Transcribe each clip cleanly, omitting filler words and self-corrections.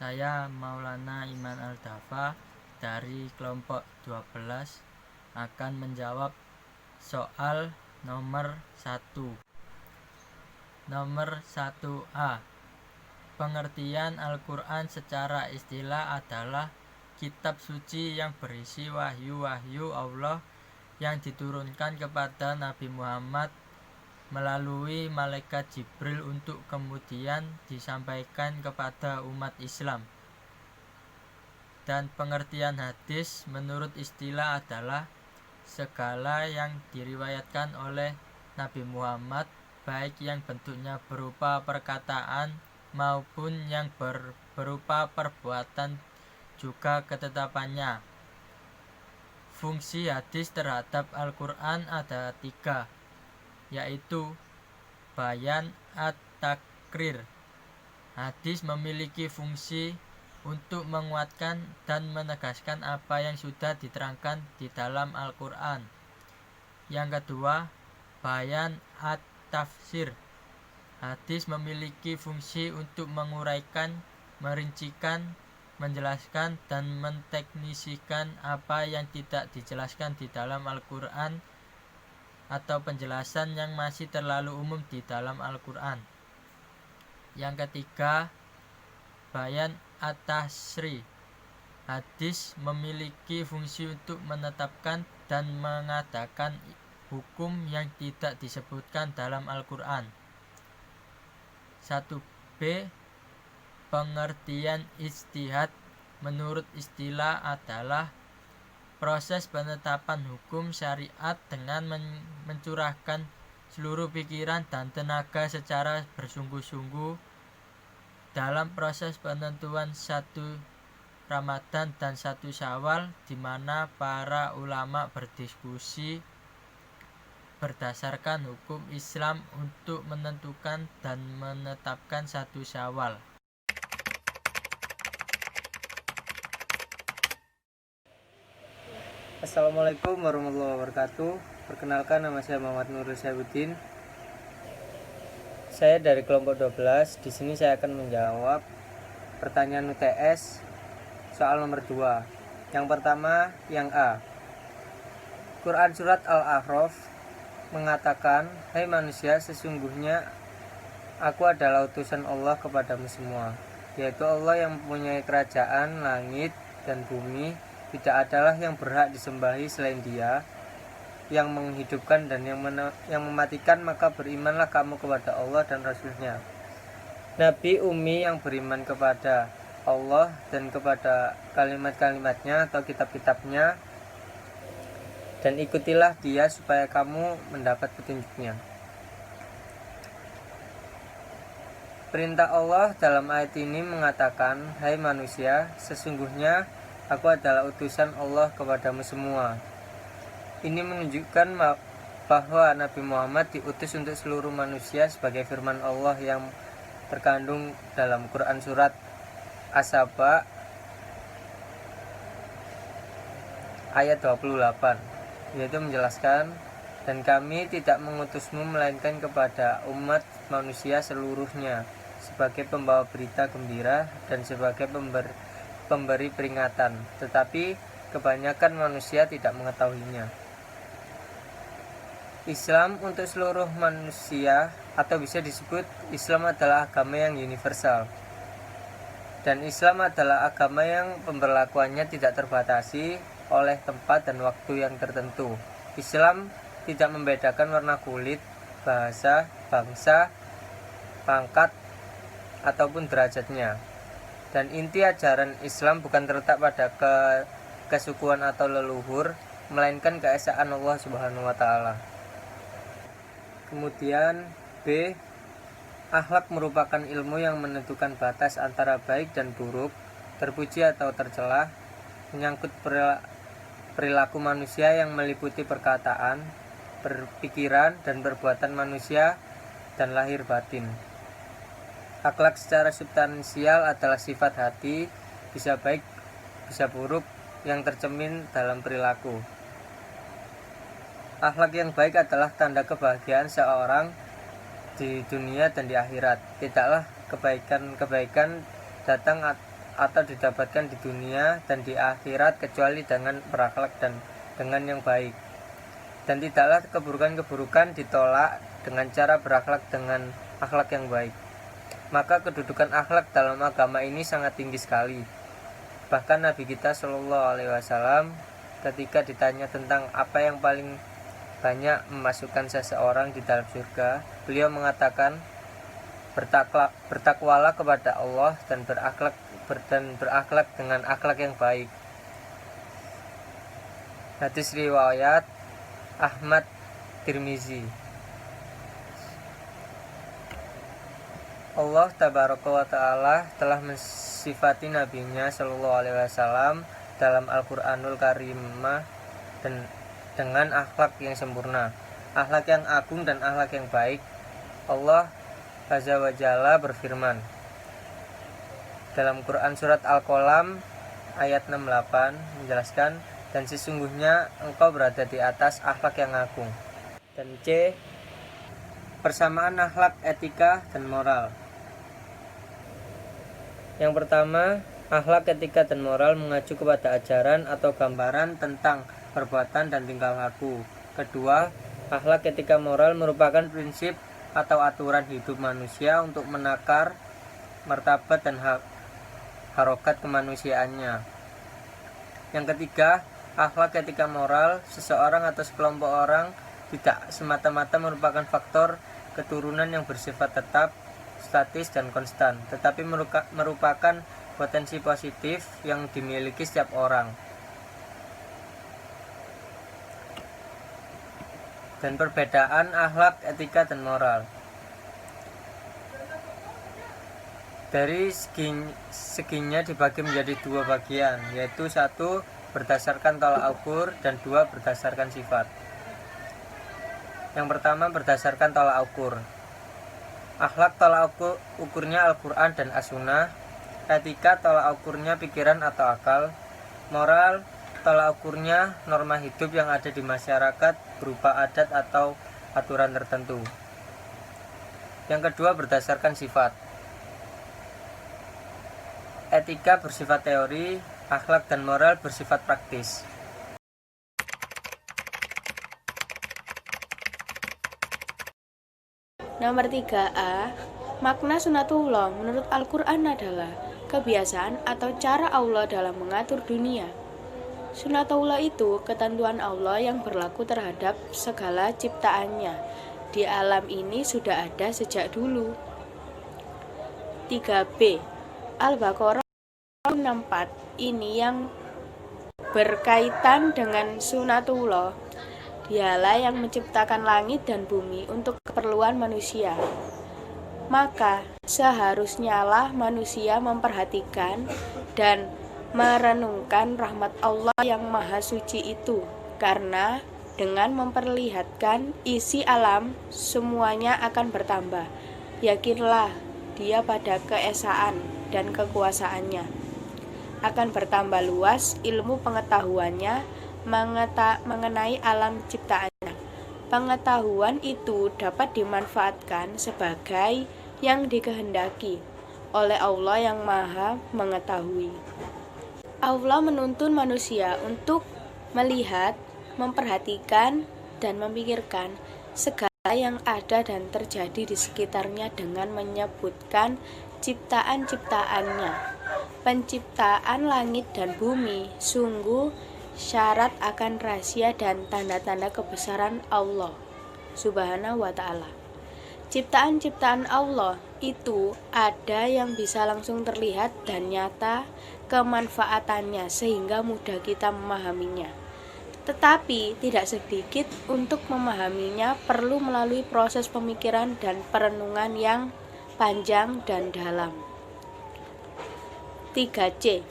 Saya Maulana Iman Aldafa dari kelompok 12 akan menjawab soal nomor 1. Nomor 1A. Pengertian Al-Quran secara istilah adalah kitab suci yang berisi wahyu-wahyu Allah yang diturunkan kepada Nabi Muhammad melalui malaikat Jibril untuk kemudian disampaikan kepada umat Islam. Dan pengertian hadis menurut istilah adalah segala yang diriwayatkan oleh Nabi Muhammad, baik yang bentuknya berupa perkataan maupun yang berupa perbuatan, juga ketetapannya. Fungsi hadis terhadap Al-Quran ada 3, yaitu bayan at-takrir. Hadis memiliki fungsi untuk menguatkan dan menegaskan apa yang sudah diterangkan di dalam Al-Quran. Yang kedua, bayan at-tafsir. Hadis memiliki fungsi untuk menguraikan, merincikan, menjelaskan, dan menteknisikan apa yang tidak dijelaskan di dalam Al-Quran atau penjelasan yang masih terlalu umum di dalam Al-Quran. Yang ketiga, bayan at-tasri. Hadis memiliki fungsi untuk menetapkan dan mengadakan hukum yang tidak disebutkan dalam Al-Quran. 1B. Pengertian ijtihad menurut istilah adalah proses penetapan hukum syariat dengan mencurahkan seluruh pikiran dan tenaga secara bersungguh-sungguh dalam proses penentuan 1 Ramadan dan 1 Syawal, di mana para ulama berdiskusi berdasarkan hukum Islam untuk menentukan dan menetapkan 1 Syawal. Assalamualaikum warahmatullahi wabarakatuh. Perkenalkan, nama saya Muhammad Nurul Syaibuddin. Saya dari kelompok 12. Di sini saya akan menjawab pertanyaan UTS soal nomor 2. Yang pertama, yang A. Quran surat Al-A'raf mengatakan, "Hai manusia, sesungguhnya aku adalah utusan Allah kepadamu semua, yaitu Allah yang mempunyai kerajaan langit dan bumi. Tidak adalah yang berhak disembahi selain Dia, yang menghidupkan dan yang mematikan, maka berimanlah kamu kepada Allah dan Rasul-Nya." Nabi Ummi yang beriman kepada Allah dan kepada kalimat-kalimatnya atau kitab-kitabnya, dan ikutilah Dia supaya kamu mendapat petunjuknya. Perintah Allah dalam ayat ini mengatakan, "Hai manusia, sesungguhnya aku adalah utusan Allah kepadamu semua." Ini menunjukkan bahwa Nabi Muhammad diutus untuk seluruh manusia sebagai firman Allah yang terkandung dalam Quran surat As-Saba ayat 28, yaitu menjelaskan, "Dan kami tidak mengutusmu melainkan kepada umat manusia seluruhnya sebagai pembawa berita gembira dan sebagai pemberi peringatan, tetapi kebanyakan manusia tidak mengetahuinya." Islam untuk seluruh manusia, atau bisa disebut Islam adalah agama yang universal. Dan Islam adalah agama yang pemberlakuannya tidak terbatasi oleh tempat dan waktu yang tertentu. Islam tidak membedakan warna kulit, bahasa, bangsa, pangkat, ataupun derajatnya. Dan inti ajaran Islam bukan terletak pada kesukuan atau leluhur, melainkan keesaan Allah Subhanahu wa Ta'ala. Kemudian B. Akhlak merupakan ilmu yang menentukan batas antara baik dan buruk, terpuji atau tercela, menyangkut perilaku manusia yang meliputi perkataan, berpikiran, dan perbuatan manusia dan lahir batin. Akhlak secara substansial adalah sifat hati, bisa baik, bisa buruk, yang tercermin dalam perilaku. Akhlak yang baik adalah tanda kebahagiaan seorang di dunia dan di akhirat. Tidaklah kebaikan-kebaikan datang atau didapatkan di dunia dan di akhirat kecuali dengan berakhlak dan dengan yang baik. Dan tidaklah keburukan-keburukan ditolak dengan cara berakhlak dengan akhlak yang baik. Maka kedudukan akhlak dalam agama ini sangat tinggi sekali. Bahkan Nabi kita Shallallahu Alaihi Wasallam ketika ditanya tentang apa yang paling banyak memasukkan seseorang di dalam surga, beliau mengatakan, bertakwalah kepada Allah dan berakhlak dengan akhlak yang baik. Hadis riwayat Ahmad Tirmizi. Allah tabaraka wa ta'ala telah mensifati nabinya Shallallahu Alaihi Wasallam dalam Al-Quranul Karimah dan dengan akhlak yang sempurna, akhlak yang agung dan akhlak yang baik. Allah Azza wa Jalla berfirman dalam Quran surat Al-Qalam ayat 68 menjelaskan, dan sesungguhnya engkau berada di atas akhlak yang agung. Dan C, persamaan akhlak, etika, dan moral. Yang pertama, akhlak, etika, dan moral mengacu kepada ajaran atau gambaran tentang perbuatan dan tingkah laku. Kedua, akhlak, etika, moral merupakan prinsip atau aturan hidup manusia untuk menakar martabat dan harokat kemanusiaannya. Yang ketiga, akhlak, etika, moral seseorang atau sekelompok orang tidak semata-mata merupakan faktor keturunan yang bersifat tetap, statis, dan konstan, tetapi merupakan potensi positif yang dimiliki setiap orang. Dan perbedaan akhlak, etika, dan moral. Dari seginya dibagi menjadi dua bagian, yaitu satu berdasarkan tolak ukur dan dua berdasarkan sifat. Yang pertama berdasarkan tolak ukur. Akhlak tolak ukurnya Al-Quran dan As-Sunnah. Etika tolak ukurnya pikiran atau akal. Moral tolak ukurnya norma hidup yang ada di masyarakat berupa adat atau aturan tertentu. Yang kedua berdasarkan sifat. Etika bersifat teori, akhlak dan moral bersifat praktis. Nomor 3A, makna sunatullah menurut Al-Quran adalah kebiasaan atau cara Allah dalam mengatur dunia. Sunatullah itu ketentuan Allah yang berlaku terhadap segala ciptaannya. Di alam ini sudah ada sejak dulu. 3B, Al-Baqarah 64 ini yang berkaitan dengan sunatullah. Dialah yang menciptakan langit dan bumi untuk keperluan manusia. Maka seharusnya lah manusia memperhatikan dan merenungkan rahmat Allah yang maha suci itu, karena dengan memperlihatkan isi alam semuanya akan bertambah. Yakinlah dia pada keesaan dan kekuasaannya. Akan bertambah luas ilmu pengetahuannya mengenai alam ciptaannya. Pengetahuan itu dapat dimanfaatkan sebagai yang dikehendaki oleh Allah yang maha mengetahui. Allah menuntun manusia untuk melihat, memperhatikan, dan memikirkan segala yang ada dan terjadi di sekitarnya dengan menyebutkan ciptaan-ciptaannya. Penciptaan langit dan bumi sungguh syarat akan rahasia dan tanda-tanda kebesaran Allah Subhanahu wa ta'ala. Ciptaan-ciptaan Allah itu ada yang bisa langsung terlihat dan nyata kemanfaatannya sehingga mudah kita memahaminya. Tetapi tidak sedikit untuk memahaminya perlu melalui proses pemikiran dan perenungan yang panjang dan dalam. 3C.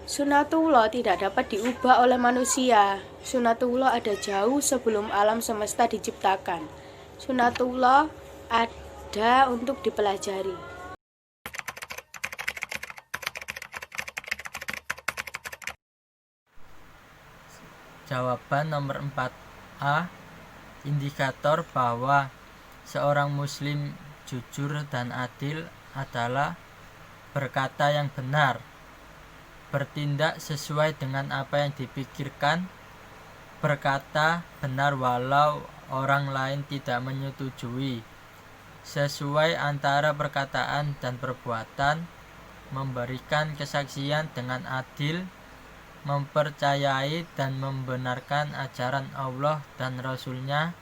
Sunatullah tidak dapat diubah oleh manusia. Sunatullah ada jauh sebelum alam semesta diciptakan. Sunatullah ada untuk dipelajari. Jawaban nomor 4A, indikator bahwa seorang muslim jujur dan adil adalah berkata yang benar, bertindak sesuai dengan apa yang dipikirkan, berkata benar walau orang lain tidak menyetujui, sesuai antara perkataan dan perbuatan, memberikan kesaksian dengan adil, mempercayai dan membenarkan ajaran Allah dan Rasul-Nya,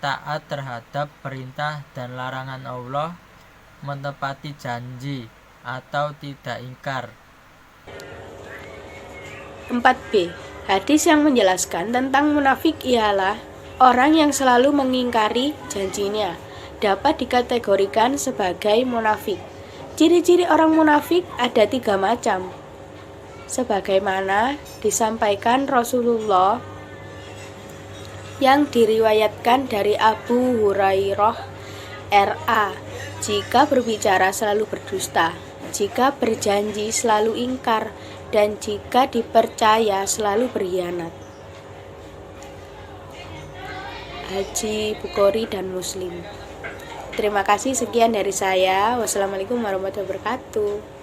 taat terhadap perintah dan larangan Allah, menepati janji atau tidak ingkar. 4b. Hadis yang menjelaskan tentang munafik ialah orang yang selalu mengingkari janjinya. Dapat dikategorikan sebagai munafik. Ciri-ciri orang munafik ada 3 macam. Sebagaimana disampaikan Rasulullah yang diriwayatkan dari Abu Hurairah RA. Jika berbicara selalu berdusta, jika berjanji selalu ingkar, dan jika dipercaya selalu berkhianat. Haji Bukhari dan Muslim. Terima kasih, sekian dari saya. Wassalamualaikum warahmatullahi wabarakatuh.